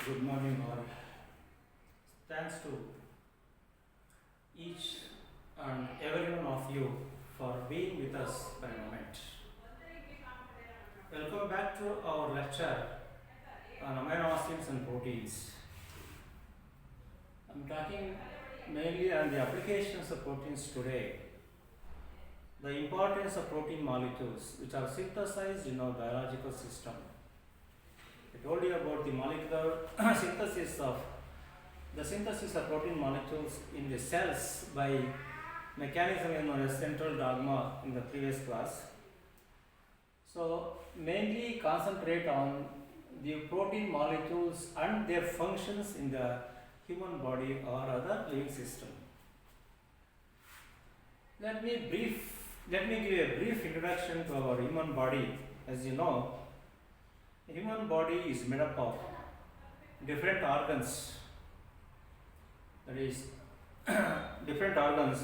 Good morning, all. Thanks to each and every one of you for being with us for a moment. Welcome back to our lecture on amino acids and proteins. I'm talking mainly on the applications of proteins today. The importance of protein molecules which are synthesized in our biological system. I told you about the molecular synthesis of protein molecules in the cells by mechanism known as central dogma in the previous class. So mainly concentrate on the protein molecules and their functions in the human body or other living system. Let me give a brief introduction to our human body. As you know, the human body is made up of different organs. That is, different organs.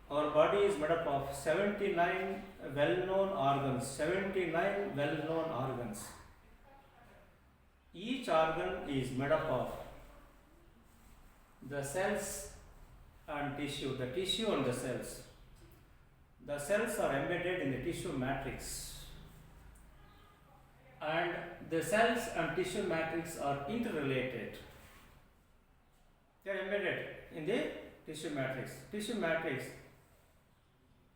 Our body is made up of 79 well-known organs. 79 well-known organs. Each organ is made up of the cells and tissue. The tissue and the cells. The cells are embedded in the tissue matrix. And the cells and tissue matrix are interrelated. They are embedded in the tissue matrix. Tissue matrix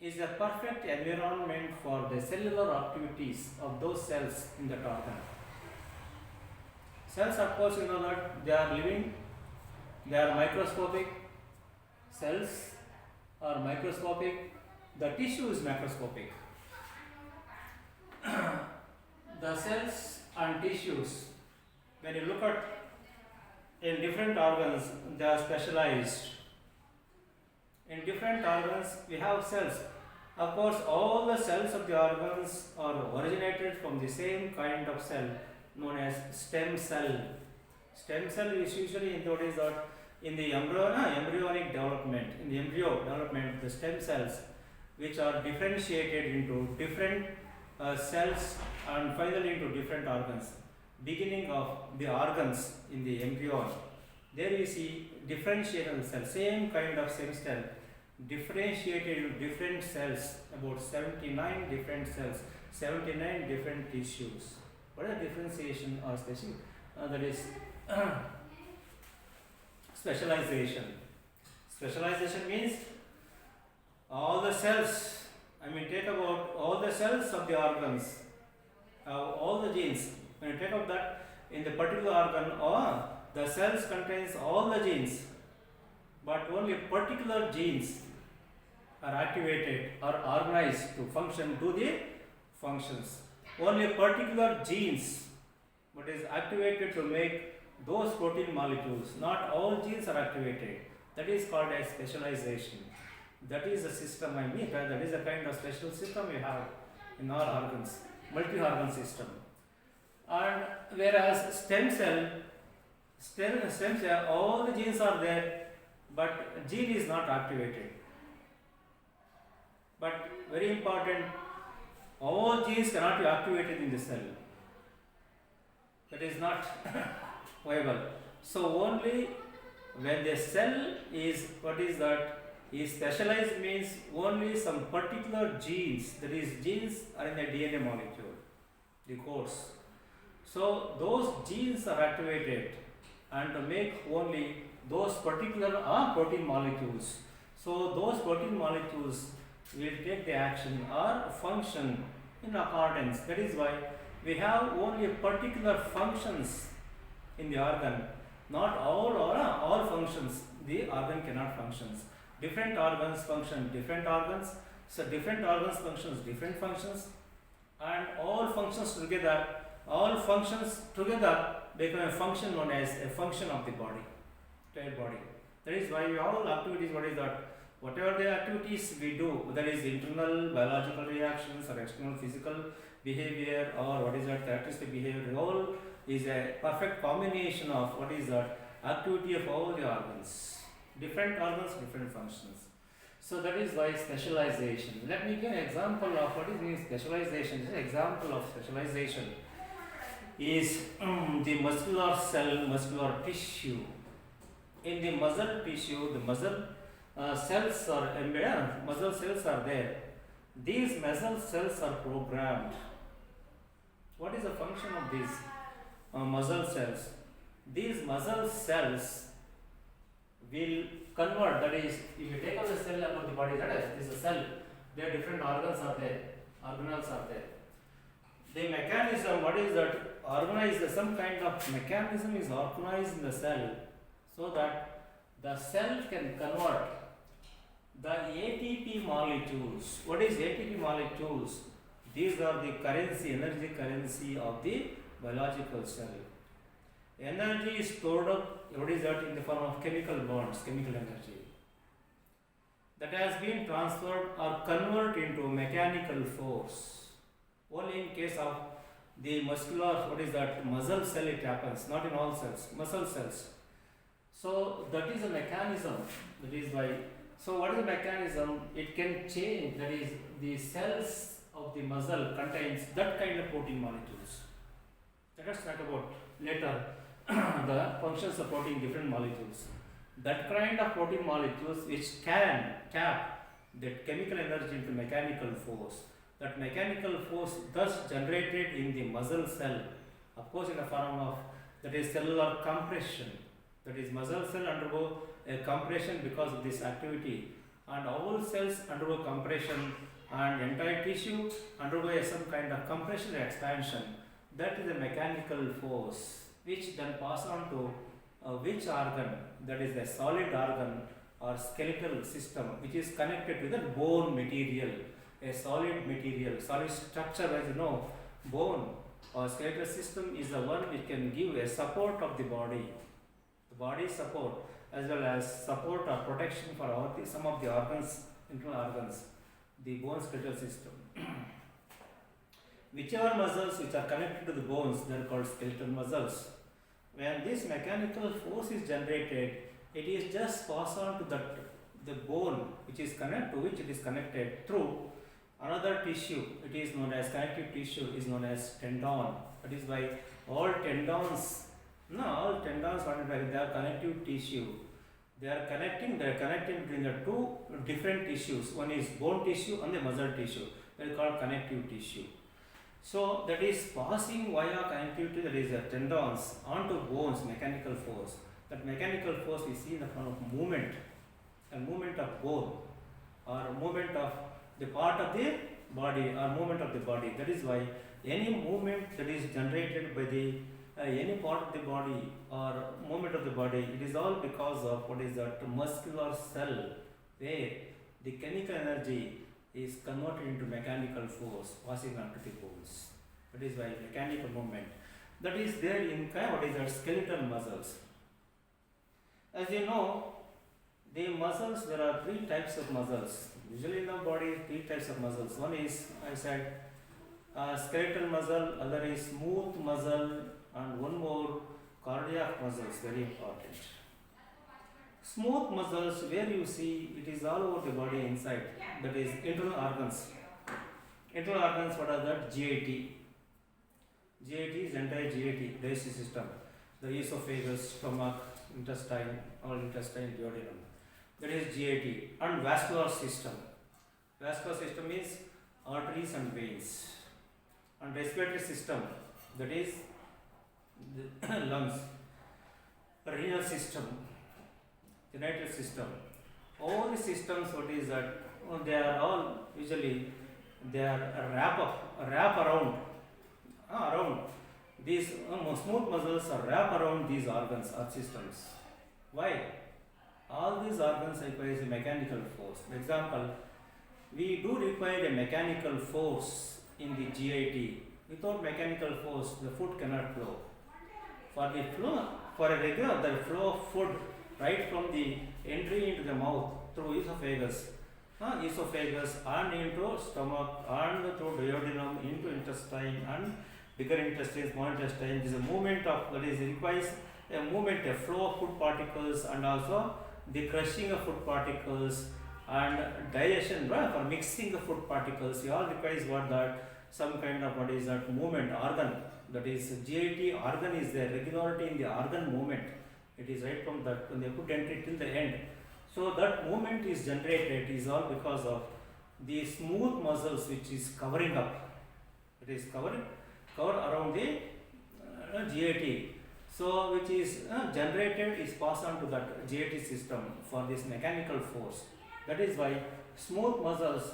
is a perfect environment for the cellular activities of those cells in that organ. Cells, of course, you know that they are living, they are microscopic. Cells are microscopic, the tissue is macroscopic. The cells and tissues, when you look at in different organs, they are specialized. In different organs, we have cells. Of course, all the cells of the organs are originated from the same kind of cell known as stem cell. Stem cell is usually included in the embryonic development. In the embryo development, the stem cells, which are differentiated into different cells and finally into different organs. Beginning of the organs in the embryo, there we see differentiation of cells, same kind of stem cell, differentiated into different cells, about 79 different cells, 79 different tissues. What is the differentiation or special? That is specialization. Specialization means all the cells. Take about all the cells of the organs, all the genes. When you take up that in the particular organ, the cells contains all the genes, but only particular genes are activated or organized to function, do the functions. Only particular genes, but is activated to make those protein molecules. Not all genes are activated. That is called as specialization. That is the system that is a kind of special system we have in our organs, multi-organ system. And whereas stem cell, all the genes are there, but gene is not activated. But very important, all genes cannot be activated in the cell. That is not viable. So only when the cell is is specialized means only some particular genes, that is genes are in the DNA molecule, the codes. So those genes are activated and to make only those particular protein molecules. So those protein molecules will take the action or function in accordance. That is why we have only particular functions in the organ, not all functions. The organ cannot function. Different organs function different organs. So different organs functions different functions, and all functions together become a function known as a function of the body, entire body. That is why all activities, whatever the activities we do, whether it is internal biological reactions or external physical behavior or characteristic behavior, all is a perfect combination of activity of all the organs. Different organs, different functions. So that is why specialization. Let me give an example of what is means specialization. This is an example of specialization. is the muscular cell, muscular tissue. In the muscle tissue, the muscle cells are embedded, muscle cells are there. These muscle cells are programmed. What is the function of these muscle cells? These muscle cells will convert, that is, if you take out the cell about the body, that is a cell, there are different organs are there, organelles are there. The mechanism, what is that? Organized, some kind of mechanism is organized in the cell so that the cell can convert the ATP molecules. What is ATP molecules? These are the currency, energy currency of the biological cell. Energy is stored up, what is that, in the form of chemical bonds, chemical energy. That has been transferred or converted into mechanical force. Only in case of the muscular, what is that, muscle cell it happens, not in all cells, muscle cells. So that is a mechanism, that is why. So what is the mechanism? It can change, that is the cells of the muscle contains that kind of protein molecules. Let us talk about later the functions of protein, different molecules. That kind of protein molecules which can tap that chemical energy into mechanical force. That mechanical force thus generated in the muscle cell, of course in the form of, that is cellular compression. That is muscle cell undergo a compression because of this activity, and all cells undergo compression, and entire tissue undergo some kind of compression or expansion. That is a mechanical force which then pass on to which organ, that is the solid organ or skeletal system which is connected to the bone material, a solid material, solid structure. As you know, bone or skeletal system is the one which can give a support of the body support, as well as support or protection for all some of the organs, internal organs, the bone skeletal system. Whichever muscles which are connected to the bones, they are called skeletal muscles. When this mechanical force is generated, it is just passed on to the bone which is connected, to which it is connected through another tissue. It is known as connective tissue, is known as tendon. That is why all tendons, they are connective tissue. They are connecting between the two different tissues. One is bone tissue and the muscle tissue. They are called connective tissue. So that is passing via connectivity, that is tendons onto bones, mechanical force. That mechanical force we see in the form of movement, a movement of bone or movement of the part of the body or movement of the body. That is why any movement that is generated by the any part of the body or movement of the body, it is all because of what is that muscular cell, where the chemical energy is converted into mechanical force passing on to the bones. That is why mechanical movement. That is there in what is that skeletal muscles. As you know, the muscles, there are three types of muscles. Usually in the body, three types of muscles. One is, I said, skeletal muscle, other is smooth muscle, and one more cardiac muscles, very important. Smooth muscles, where you see it is all over the body inside, that is internal organs. Internal organs, what are that? GIT. GIT is entire GIT, digestive system. The esophagus, stomach, intestine, all intestine, duodenum. That is GIT. And vascular system. Vascular system means arteries and veins. And respiratory system, that is the lungs. Renal system, genital system. All the systems, what is that? They are all usually, they are wrap around these smooth muscles are wrap around these organs or systems. Why? All these organs require a mechanical force. For example, we do require a mechanical force in the GIT. Without mechanical force, the food cannot flow. For a regular, the flow of food right from the entry into the mouth through esophagus and into stomach and through duodenum into intestine and bigger intestine, small intestine. This is a movement of, that is, requires a movement, a flow of food particles, and also the crushing of food particles and digestion, for mixing the food particles. It all requires what that some kind of what is that movement organ, that is GIT organ is there, regularity in the organ movement. It is right from that when they put entry till the end. So that movement is generated is all because of the smooth muscles which is covering up. It is cover around the GIT. So which is generated is passed on to that GIT system for this mechanical force. That is why smooth muscles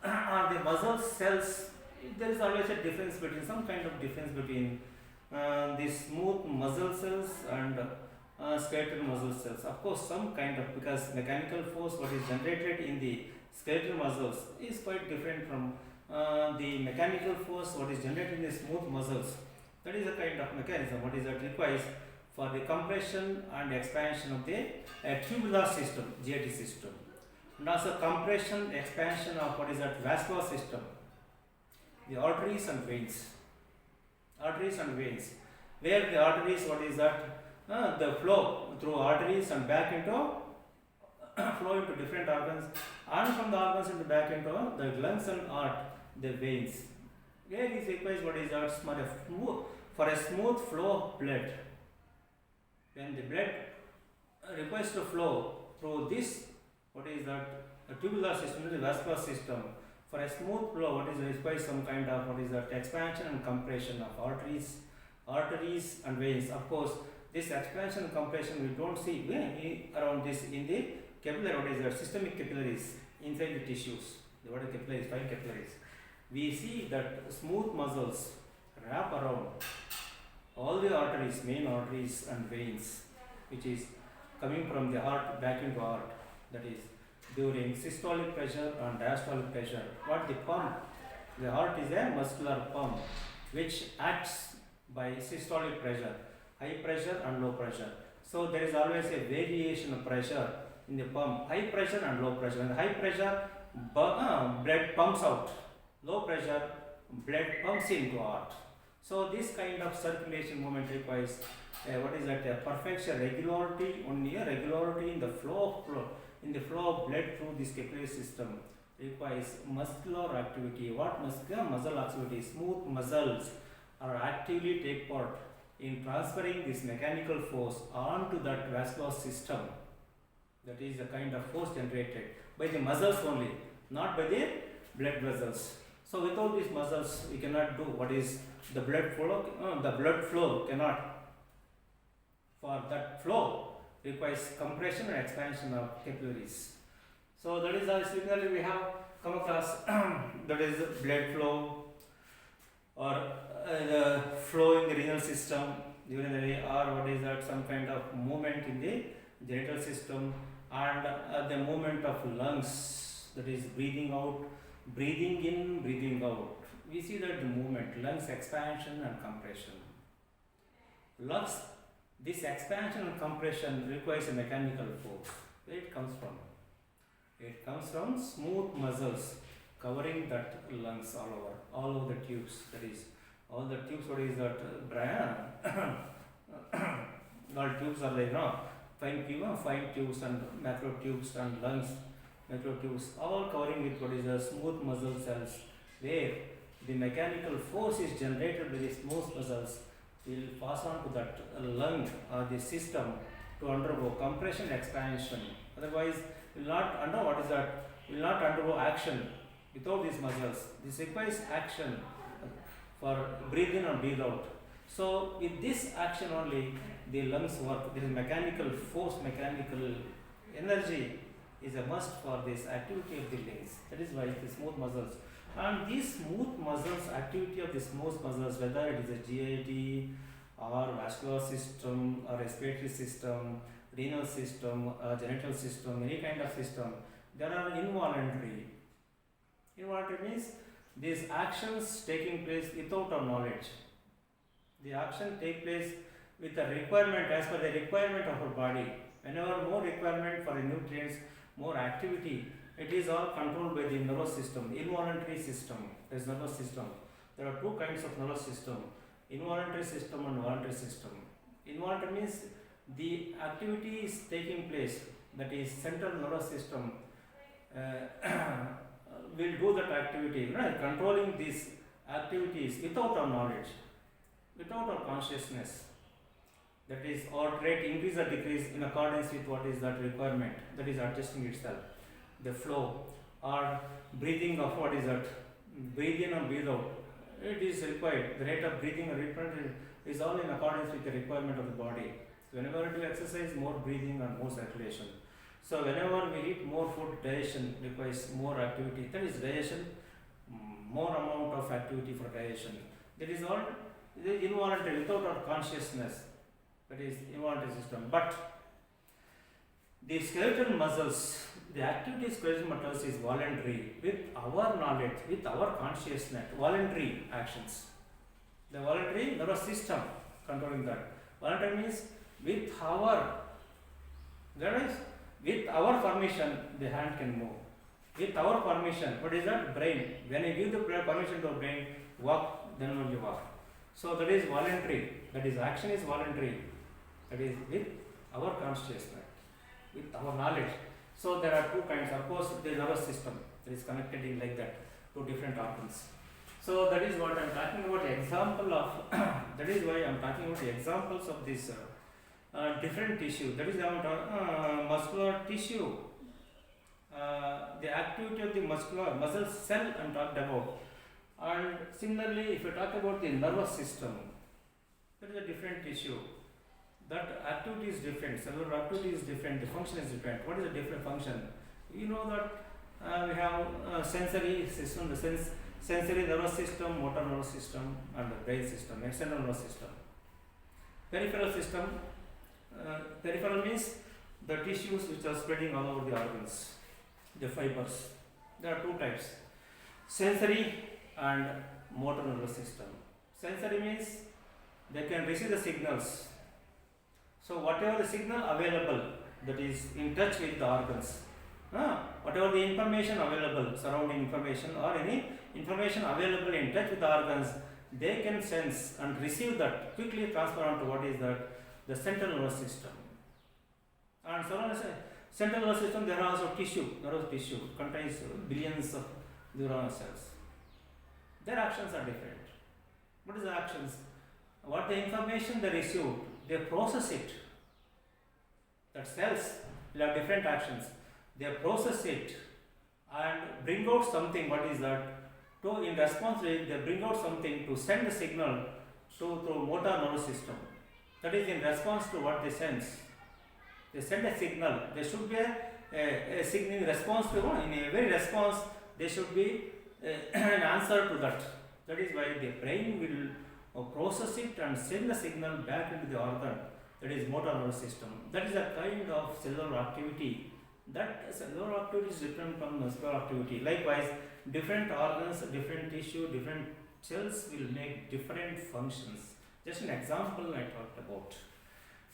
are the muscle cells. There is always a difference between some kind of difference between the smooth muscle cells and skeletal muscle cells. Of course, some kind of, because mechanical force what is generated in the skeletal muscles is quite different from the mechanical force what is generated in the smooth muscles. That is a kind of mechanism what is that requires for the compression and expansion of the tubular system, GIT system, and also compression, expansion of what is that vascular system, the arteries and veins. Arteries and veins, where the arteries what is that the flow through arteries and back into flow into different organs, and from the organs into back into the lungs and heart, the veins. Where is requires what is that for a smooth flow of blood. When the blood requires to flow through this, what is that tubular system, the vascular system, for a smooth flow, what is requires some kind of what is that expansion and compression of arteries and veins. Of course, this expansion and compression we don't see around this in the capillary, what is that systemic capillaries inside the tissues. The what is capillaries, fine capillaries. We see that smooth muscles wrap around all the arteries, main arteries and veins, which is coming from the heart back into heart. That is during systolic pressure and diastolic pressure. What the pump? The heart is a muscular pump which acts by systolic pressure, high pressure and low pressure. So there is always a variation of pressure in the pump, high pressure and low pressure. When the high pressure, blood pumps out. Low pressure, blood pumps into heart. So this kind of circulation movement requires what is that? Perfection, regularity, only a regularity in the flow of blood through this capillary system requires muscular activity. What muscle activity? Smooth muscles are actively take part in transferring this mechanical force onto that vascular system. That is the kind of force generated by the muscles only, not by the blood vessels. So without these muscles, we cannot do what is the blood flow. The blood flow cannot. For that flow requires compression and expansion of capillaries. So that is how similarly we have come across that is blood flow or the flow in the renal system, urinary, or what is that some kind of movement in the genital system, and the movement of lungs, that is breathing out, breathing in, breathing out. We see that the movement, lungs expansion and compression. Lungs, this expansion and compression requires a mechanical force. Where it comes from? It comes from smooth muscles covering that lungs all over the tubes. That is, all the tubes. What is that? All tubes are like fine tubes and macro tubes and lungs, macro tubes, all covering with what is the smooth muscle cells, where the mechanical force is generated by the smooth muscles will pass on to that lung or the system to undergo compression expansion. Otherwise, will not undergo action without these muscles. This requires action for breathe in and breathe out. So with this action only the lungs work. There is mechanical force, mechanical energy is a must for this activity of the lungs. That is why the smooth muscles. And these smooth muscles, activity of the smooth muscles, whether it is a GIT or vascular system or respiratory system, renal system, genital system, any kind of system, they are involuntary. Involuntary means these actions taking place without our knowledge. The action take place with the requirement, as per the requirement of our body. Whenever more requirement for nutrients, more activity, it is all controlled by the nervous system, involuntary system. There is nervous system. There are two kinds of nervous system, involuntary system and voluntary system. Involuntary means the activity is taking place, that is central nervous system will do that activity, right? Controlling this activities without our knowledge, without our consciousness, that is our rate increase or decrease in accordance with what is that requirement, that is adjusting itself, the flow or breathing of what is that, breathe in or breathe out, it is required, the rate of breathing or requirement is all in accordance with the requirement of the body. So whenever we exercise, more breathing and more circulation. So whenever we eat more food, digestion requires more activity, that is digestion, more amount of activity for digestion. That is all involuntary, without our consciousness, that is involuntary system. But the skeletal muscles, the activity of skeletal muscles is voluntary, with our knowledge, with our consciousness, voluntary actions. The voluntary nervous system controlling that. Voluntary means with our, that is, with our permission, the hand can move. With our permission, what is that? Brain. When you give the permission to the brain, walk, then only walk. So that is voluntary. That is, action is voluntary. That is with our consciousness, with our knowledge. So there are two kinds. Of course, the nervous system that is connected in like that to different organs. So that is what I am talking about. Example of that is why I am talking about the examples of this different tissue. That is muscular tissue. The activity of the muscle cell I am talked about. And similarly, if you talk about the nervous system, that is a different tissue. That activity is different, cellular activity is different, the function is different. What is the different function? You know that we have sensory system, the sensory nervous system, motor nervous system, and the brain system, external nervous system. Peripheral system, peripheral means the tissues which are spreading all over the organs, the fibers. There are two types, sensory and motor nervous system. Sensory means they can receive the signals. So whatever the signal available, that is in touch with the organs, whatever the information available, surrounding information or any information available in touch with the organs, they can sense and receive that, quickly transfer on to what is that, the central nervous system. And central nervous system, there are also tissue, nervous tissue, contains billions of neuronal cells. Their actions are different. What is the actions? What the information they receive, they process it. That cells will have different actions. They process it and bring out something. What is that? To in response to it, they bring out something to send a signal through motor nervous system. That is in response to what they sense. They send a signal. There should be a signal in response to in a very response. There should be an answer to that. That is why the brain will process it and send the signal back into the organ, that is motor nervous system. That is a kind of cellular activity. That cellular activity is different from muscular activity. Likewise, different organs, different tissue, different cells will make different functions. Just an example I talked about.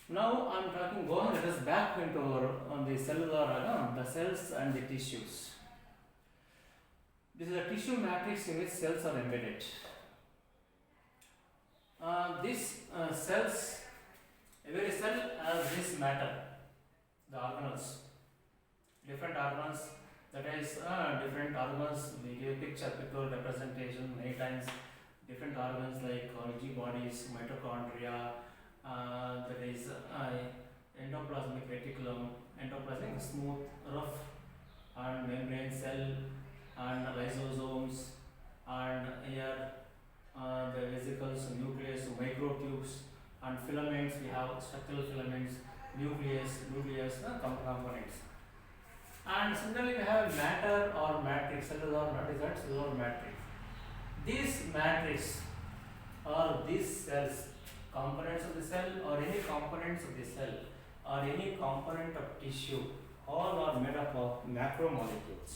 Now I am talking, go on, let us back into on the cellular, the cells and the tissues. This is a tissue matrix in which cells are embedded. These cells, every cell has this matter, the organelles, different organs, that is different organs, we give pictorial representation many times, different organs like Golgi bodies, mitochondria, that is endoplasmic reticulum, endoplasmic smooth, rough and membrane cell, and lysosomes, and here the vesicles, nucleus, microtubes, and filaments. We have structural filaments, nucleus, components. And similarly, we have matter or matrix, cellular matrix. This matrix or these cells, components of the cell or any components of the cell or any component of tissue, all are made up of macromolecules.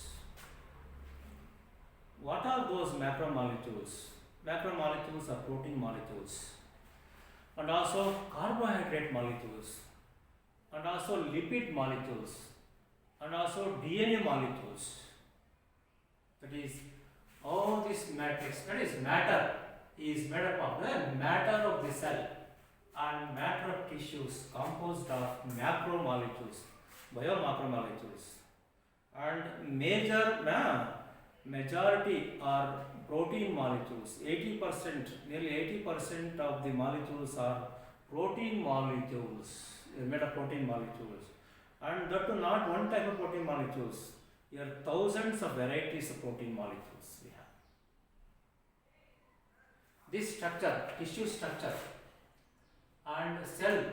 What are those macromolecules? Macromolecules are protein molecules, and also carbohydrate molecules, and also lipid molecules, and also DNA molecules. That is, all this matrix, that is matter, is made up of the matter of the cell and matter of tissues composed of macromolecules, biomacromolecules, and majority or protein molecules. 80%, nearly 80% of the molecules are protein molecules, made of protein molecules. And that too not one type of protein molecules. There are thousands of varieties of protein molecules we have. This structure, tissue structure and cell,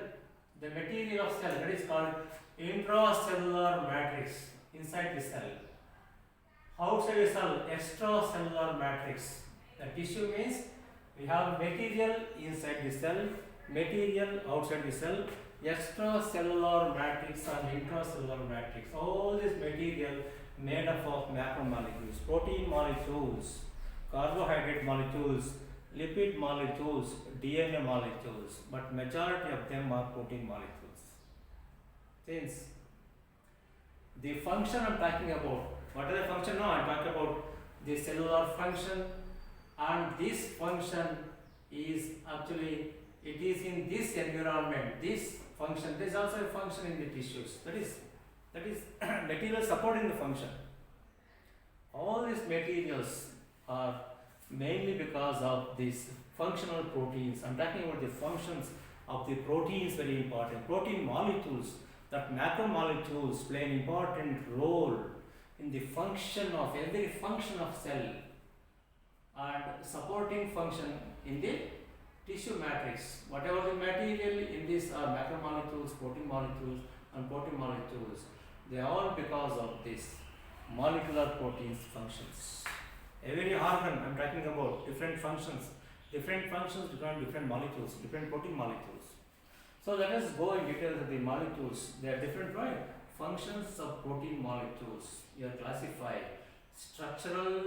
the material of cell, that is called intracellular matrix inside the cell. Outside the cell, extracellular matrix. The tissue means we have material inside the cell, material outside the cell, extracellular matrix and intracellular matrix. All this material made up of macromolecules, protein molecules, carbohydrate molecules, lipid molecules, DNA molecules, but majority of them are protein molecules. Since the function I am talking about, what is the function now? I am talking about the cellular function, and this function is actually, it is in this environment, this function, there is also a function in the tissues, that is material supporting the function. All these materials are mainly because of these functional proteins. I am talking about the functions of the proteins, very important. Protein molecules, that macromolecules play an important role in the function of every function of cell and supporting function in the tissue matrix. Whatever the material in this are macromolecules, protein molecules and protein molecules. They are all because of this molecular proteins functions. Every organ I am talking about different functions become different molecules, different protein molecules. So let us go in details of the molecules. They are different, right? Functions of protein molecules. You are classified structural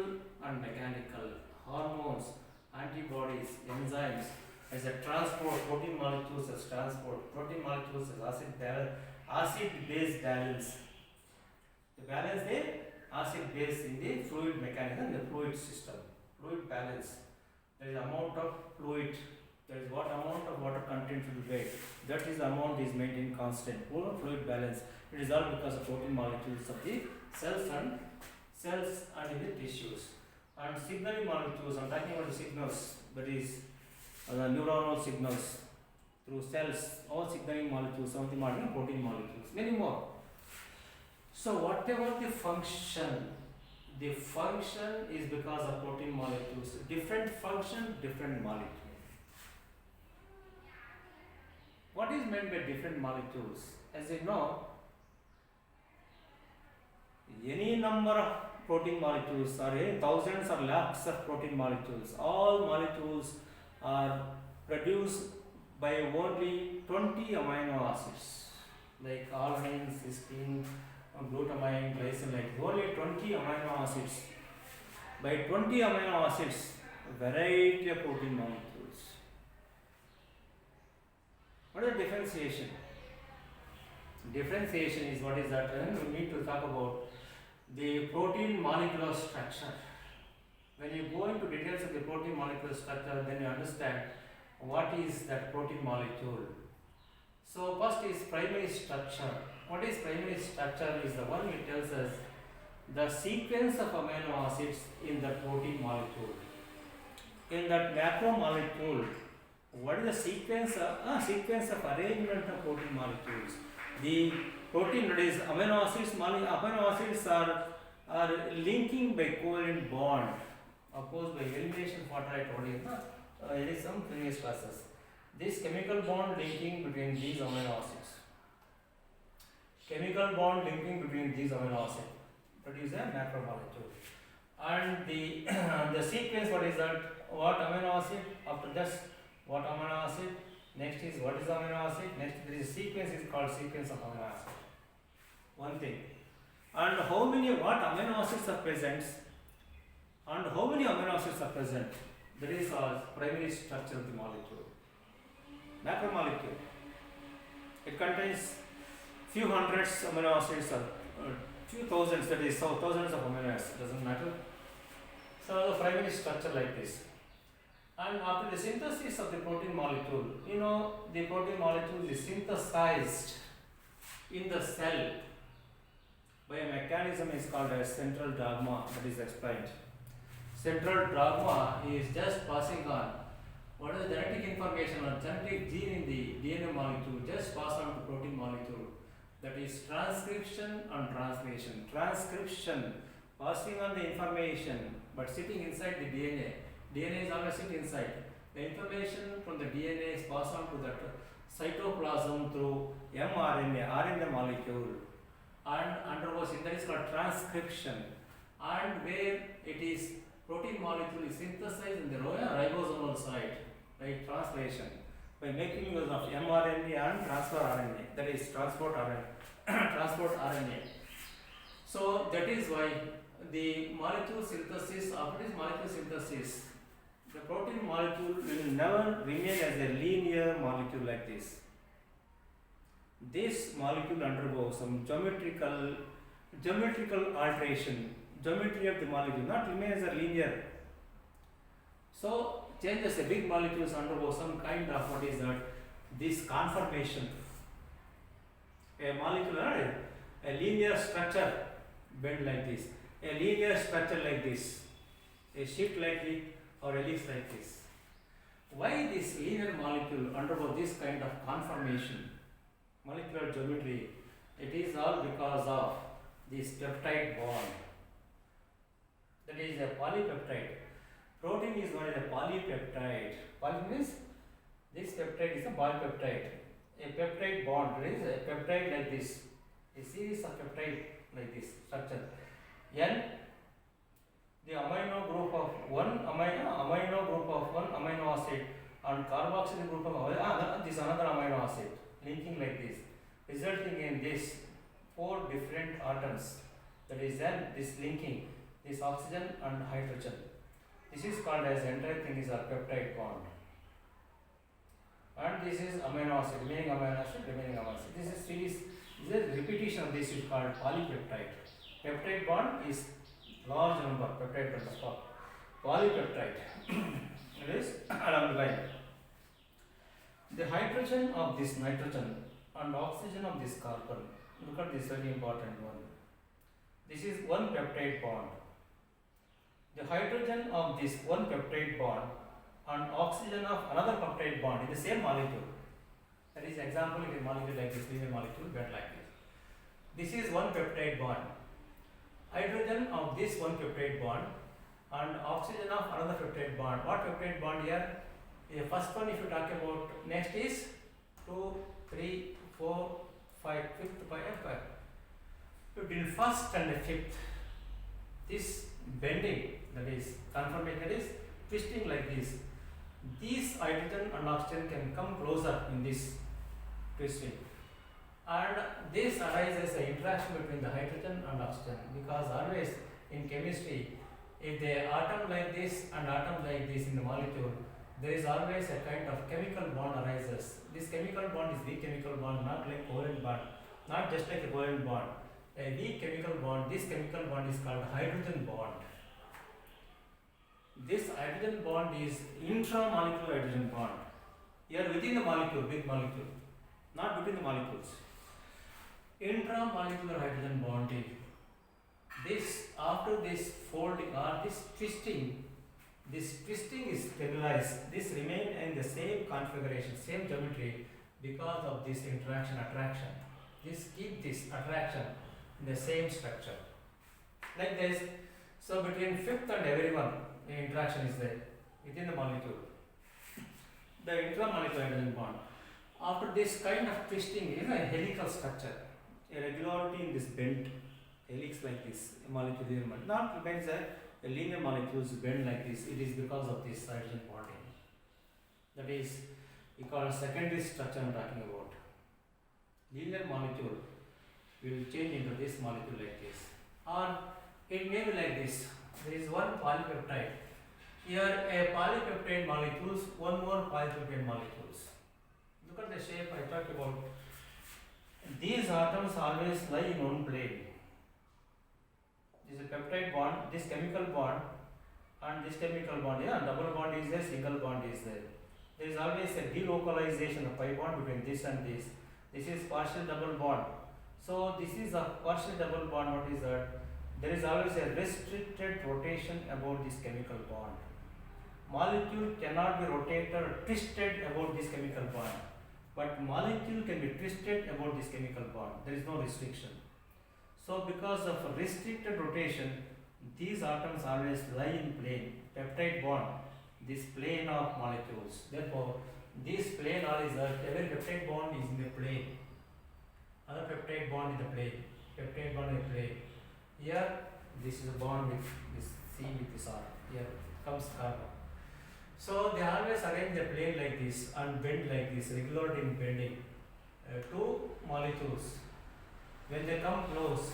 and mechanical, hormones, antibodies, enzymes as a transport, protein molecules as transport, protein molecules as acid base balance. The balance the acid base in the fluid mechanism, the fluid system, fluid balance. There is amount of fluid, there is what amount of water content should be weighed. That is the amount is maintained constant. Fluid balance. It is all because of protein molecules of the cells and in the tissues. And signaling molecules, I am talking about the signals, that is the neuronal signals through cells, all signaling molecules, some of them are protein molecules, many more. So whatever the function is because of protein molecules. Different function, different molecule. What is meant by different molecules? As you know, any number of protein molecules or any thousands or lakhs of protein molecules, all molecules are produced by only 20 amino acids like alanine, cysteine, glutamine, glycine, only 20 amino acids. By 20 amino acids, variety of protein molecules. What is the differentiation? Differentiation is what is that? We need to talk about the protein molecular structure. When you go into details of the protein molecular structure, then you understand what is that protein molecule. So first is primary structure. What is primary structure is the one which tells us the sequence of amino acids in the protein molecule. In that macromolecule, what is the sequence of arrangement of protein molecules? The protein, that is amino acids are linking by covalent bond. Of course, by elimination, what I told you, it is some previous classes. This chemical bond linking between these amino acids. Chemical bond linking between these amino acids produce a macromolecule. And the sequence, what is that? What amino acid? After this, what amino acid? Next is what is amino acid? Next there is sequence is called sequence of amino acid. One thing. And how many what amino acids are present? And how many amino acids are present? That is our primary structure of the molecule. Macromolecule. It contains few hundreds amino acids or few thousands, that is so thousands of amino acids, doesn't matter. So the primary structure like this. And after the synthesis of the protein molecule, the protein molecule is synthesized in the cell by a mechanism is called as central dogma, that is explained. central dogma is just passing on what is the genetic information or genetic gene in the DNA molecule, just pass on to protein molecule. That is transcription and translation. Transcription, passing on the information but sitting inside the DNA. DNA is always sitting inside. The information from the DNA is passed on to that cytoplasm through mRNA, RNA molecule, and undergoes that is called transcription. And where it is protein molecule is synthesized in the ribosomal site by translation, by making use of mRNA and transfer RNA, that is transport RNA. transport RNA. So that is why the molecule synthesis, after this molecule synthesis, the protein molecule will never remain as a linear molecule like this. This molecule undergoes some geometrical alteration, geometry of the molecule, not remain as a linear. So changes, a big molecules undergo some kind of what is that, this conformation. A molecule, a linear structure bend like this, a linear structure like this, a sheet like it or ellipse like this. Why this linear molecule undergo this kind of conformation, molecular geometry? It is all because of this peptide bond. That is a polypeptide. Protein is known as a polypeptide. Poly means this peptide is a polypeptide. A peptide bond, there is a peptide like this, a series of peptide like this structure. N, the amino group of one amino acid, and carboxyl group of this another amino acid, linking like this, resulting in this 4 different atoms. That is then this linking, this oxygen and hydrogen. This is called as entire thing is a peptide bond. And this is amino acid, remaining amino acid. This is series, this is repetition of this is called polypeptide. Peptide bond is large number, peptide bond, polypeptide. It is along the line. The hydrogen of this nitrogen and oxygen of this carbon. Look at this very important one. This is one peptide bond. The hydrogen of this one peptide bond and oxygen of another peptide bond in the same molecule. That is example, if a molecule like this, linear molecule, bend like this. This is one peptide bond. Hydrogen of this one peptide bond and oxygen of another peptide bond. What peptide bond here? The first one, if you talk about, next is 2, 3, 4, 5, 5th, 5. Between first and the fifth, this bending, that is conformation, that is twisting like this. These hydrogen and oxygen can come closer in this twisting, and this arises an interaction between the hydrogen and oxygen, because always in chemistry, if the atom like this and atom like this in the molecule, there is always a kind of chemical bond arises. This chemical bond is weak chemical bond, not like covalent bond, not just like a covalent bond. A weak chemical bond, this chemical bond is called hydrogen bond. This hydrogen bond is intramolecular hydrogen bond. Here within the molecule, big molecule, not between the molecules. Intramolecular hydrogen bonding. This, after this folding or this twisting is stabilized. This remain in the same configuration, same geometry, because of this interaction, attraction. This keep this attraction in the same structure. Like this. So between fifth and everyone, the interaction is there within the molecule. The intramolecular hydrogen bond. After this kind of twisting is a helical structure. A regularity in this bend, helix like this, a molecule not remains a linear molecules bend like this. It is because of this hydrogen bonding. That is, we call secondary structure I am talking about. Linear molecule will change into this molecule like this, or it may be like this. There is one polypeptide. Here a polypeptide molecules, one more polypeptide molecules. Look at the shape I talked about. These atoms always lie in one plane. This is a peptide bond, this chemical bond, and this chemical bond. Yeah, double bond is there, single bond is there. There is always a delocalization of pi bond between this and this. This is partial double bond. So this is a partial double bond. What is that? there is always a restricted rotation about this chemical bond. Molecule cannot be rotated or twisted about this chemical bond, but molecule can be twisted about this chemical bond. There is no restriction. So because of restricted rotation, these atoms always lie in plane, peptide bond, this plane of molecules. Therefore, this plane always every peptide bond is in the plane. Other peptide bond in the plane. Peptide bond in the plane. Here, this is a bond with this C with this R. Here comes carbon. So they always arrange the plane like this and bend like this, regular in bending. Two molecules, when they come close,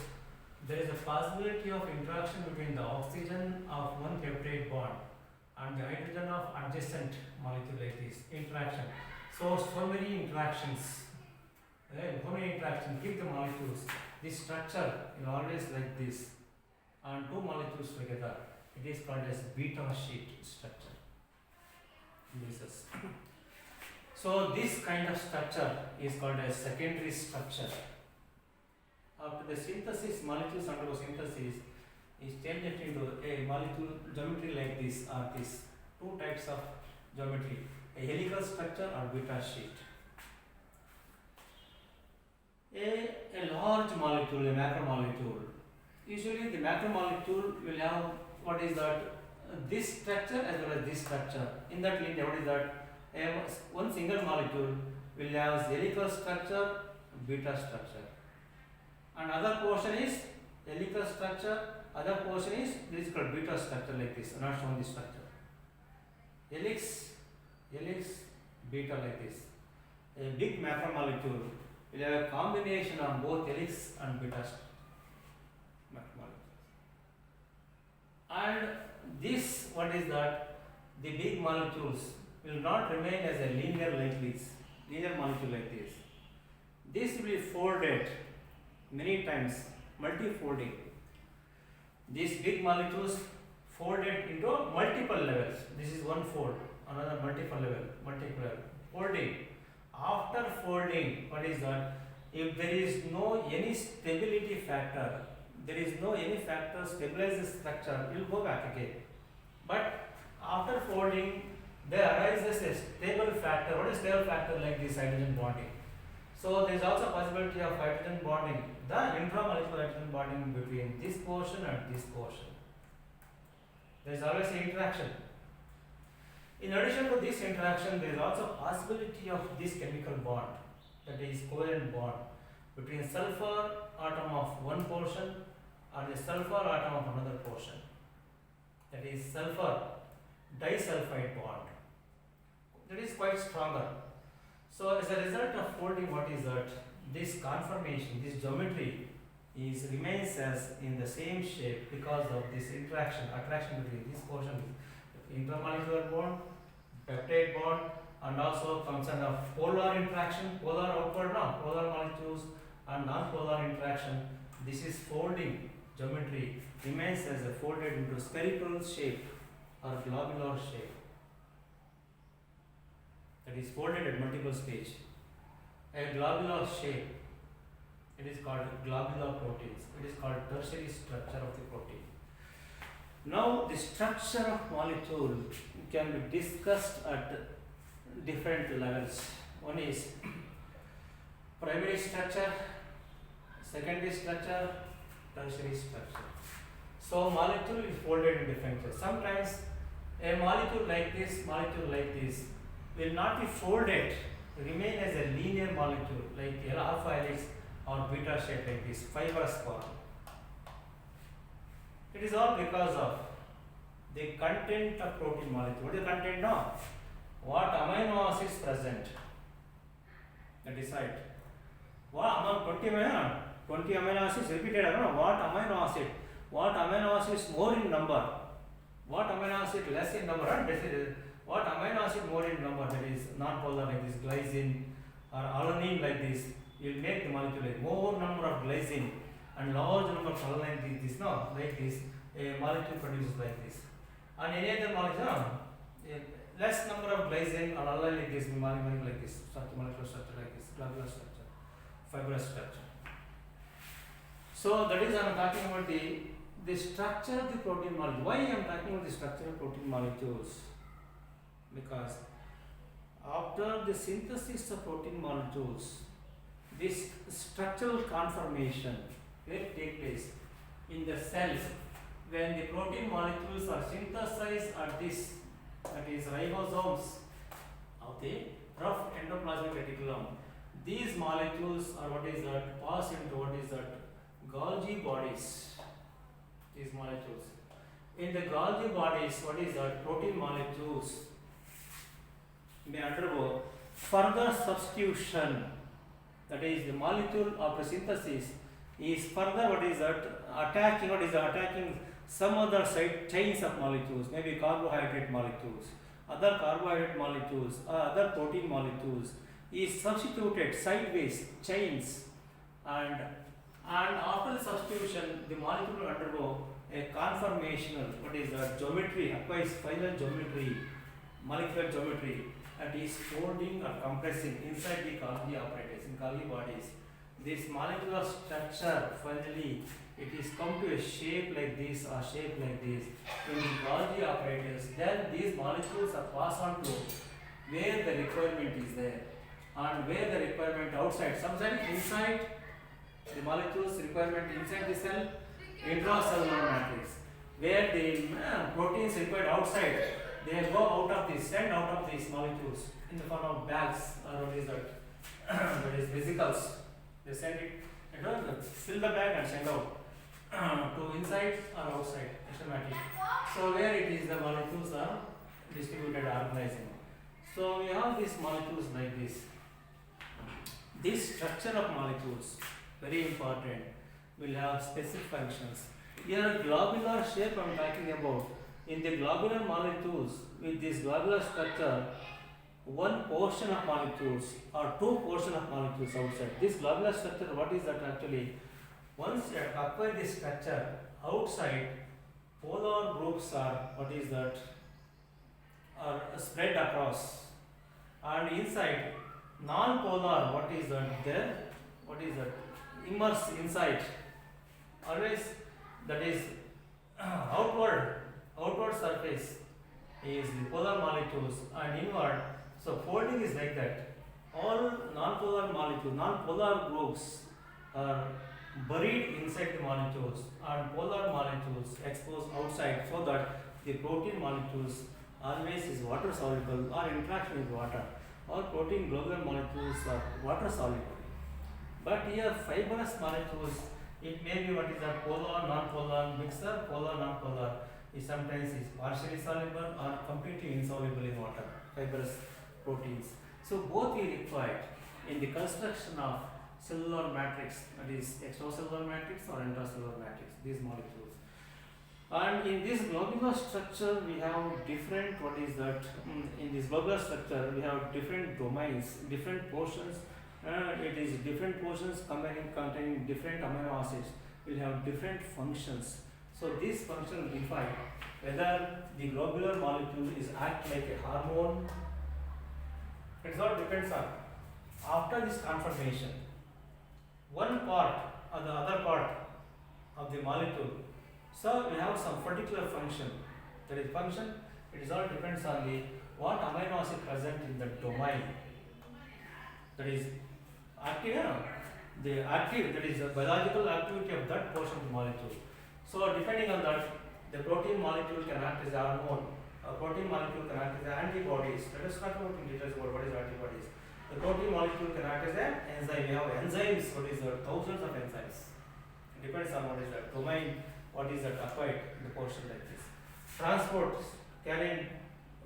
there is a possibility of interaction between the oxygen of one peptide bond and the hydrogen of adjacent molecule like this. Interaction. So many interactions. So many interactions give the molecules. This structure is always like this. And two molecules together. It is called as beta sheet structure. So this kind of structure is called as secondary structure. After the synthesis, molecules undergo synthesis is changed into a molecule geometry like this or this. Two types of geometry, a helical structure or beta sheet. A large molecule, a macromolecule. Usually the macromolecule will have what is that this structure as well as this structure. In that linear, what is that? One single molecule will have helical structure, beta structure. And other portion is helical structure, other portion is this is called beta structure like this. I'm not showing this structure. Helix, beta like this. A big macromolecule will have a combination of both helix and beta macromolecules. And this, what is that? The big molecules will not remain as a linear like this, linear molecule like this. This will be folded many times, multi-folding. These big molecules folded into multiple levels. This is one fold, another multiple level, folding. After folding, what is that? If there is no any stability factor, there is no any factor stabilize the structure, it will go back again. But after folding, there arises a stable factor. What is stable factor like this hydrogen bonding? So there is also a possibility of hydrogen bonding, the intramolecular hydrogen bonding between this portion and this portion. There is always an interaction. In addition to this interaction, there is also a possibility of this chemical bond, that is covalent bond between sulfur atom of one portion and the sulfur atom of another portion. That is sulfur disulfide bond. That is quite stronger. So as a result of folding, what is that? This conformation, this geometry remains as in the same shape because of this attraction between this portion, intermolecular bond, peptide bond, and also concern of polar interaction, polar outward, polar molecules and non-polar interaction. This is folding geometry remains as a folded into spherical shape or globular shape. That is folded at multiple stage. A globular shape, it is called globular proteins. It is called tertiary structure of the protein. Now the structure of molecule can be discussed at different levels. One is primary structure, secondary structure, tertiary structure. So molecule is folded in different ways. Sometimes a molecule like this will not be folded, remain as a linear molecule like alpha helix or beta shape like this, fibrous form. It is all because of the content of protein molecule. What is the content now? What amino acids present? That is right. What among 20 amino acids repeated, what amino acids more in number, what amino acid less in number, what amino acid more in number, that is non-polar like this, glycine or alanine like this, you will make the molecule like more number of glycine and large number of alanine like this, a molecule produces like this. And any other molecule, less number of glycine or alanine like this, molecule like this, molecular structure like this, globular structure, fibrous structure. So that is I am talking about the the structure of the protein molecule. Why I am talking about the structure of protein molecules? Because after the synthesis of protein molecules, this structural conformation will take place in the cells when the protein molecules are synthesized at this, that is ribosomes of the rough endoplasmic reticulum. These molecules are what is that pass into what is that Golgi bodies. These molecules in the Golgi bodies, what is that protein molecules may undergo further substitution. That is, the molecule after synthesis is further what is that attacking some other side chains of molecules, maybe carbohydrate molecules, other carbohydrate molecules, or other protein molecules, is substituted sideways chains, and after the substitution the molecule will undergo a conformational what is that geometry, acquires final geometry, molecular geometry, that is folding or compressing inside the Golgi apparatus, in Golgi bodies. This molecular structure finally it is come to a shape like this or shape like this in the Golgi apparatus. Then these molecules are passed on to where the requirement is there and where the requirement outside. Sometimes inside the molecules requirement inside the cell, intracellular matrix. Where the proteins required outside, they go out of this, send out of these molecules in the form of bags or what is that? That is vesicles. They send it, fill the bag and send out to inside or outside, systematic. So where it is the molecules are distributed, organizing. So we have these molecules like this. This structure of molecules, very important, will have specific functions. Here globular shape I am talking about. In the globular molecules, with this globular structure, one portion of molecules or two portion of molecules outside. This globular structure, what is that actually? Once you acquire this structure, outside polar groups are what is that? Are spread across, and inside non-polar, what is that? There, what is that? Immerse inside. Always that is outward surface is the polar molecules and inward. So folding is like that. All non-polar molecules, non-polar groups are buried inside the molecules and polar molecules exposed outside, so that the protein molecules always is water soluble or interaction with water. All protein globular molecules are water soluble. But here fibrous molecules, it may be what is a polar, non-polar mixture, polar, non-polar. It sometimes is partially soluble or completely insoluble in water, fibrous proteins. So both we required in the construction of cellular matrix, that is extracellular matrix or intracellular matrix, these molecules. And in this globular structure we have different, what is that, in this globular structure we have different domains, different portions. It is different portions containing different amino acids will have different functions. So this function will define whether the globular molecule is act like a hormone. It all depends on after this conformation, one part or the other part of the molecule. So we have some particular function. There is function. It is all depends on the what amino acid present in the domain. That is active, the active, that is the biological activity of that portion of the molecule. So depending on that, the protein molecule can act as a hormone, a protein molecule can act as antibodies. Let us talk about in details about what is antibodies. The protein molecule can act as an enzyme. We have enzymes, what is that? Thousands of enzymes. It depends on what is that domain, what is that acquired in the portion like this. Transport, carrying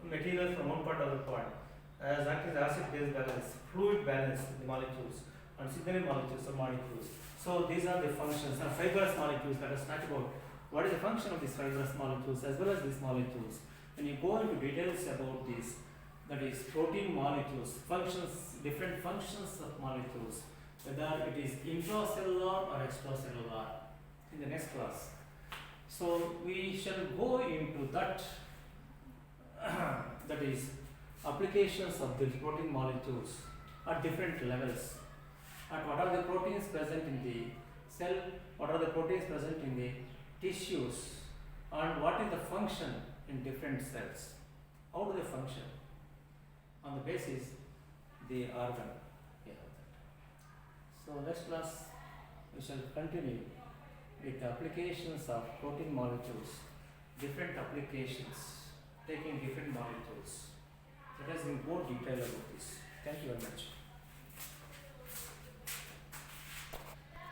materials from one part to other part. As act as acid-base balance, fluid balance in the molecules, and signaling molecules or molecules. So these are the functions. And fibrous molecules, let us talk about what is the function of these fibrous molecules as well as these molecules. When you go into details about this, that is protein molecules, functions, different functions of molecules, whether it is intracellular or extracellular, in the next class. So we shall go into that, that is applications of the protein molecules at different levels. And what are the proteins present in the cell, what are the proteins present in the tissues, and what is the function in different cells. How do they function? On the basis the organ. We have that. So next class we shall continue with the applications of protein molecules, different applications, taking different molecules. Let us in more detail about this. Thank you very much.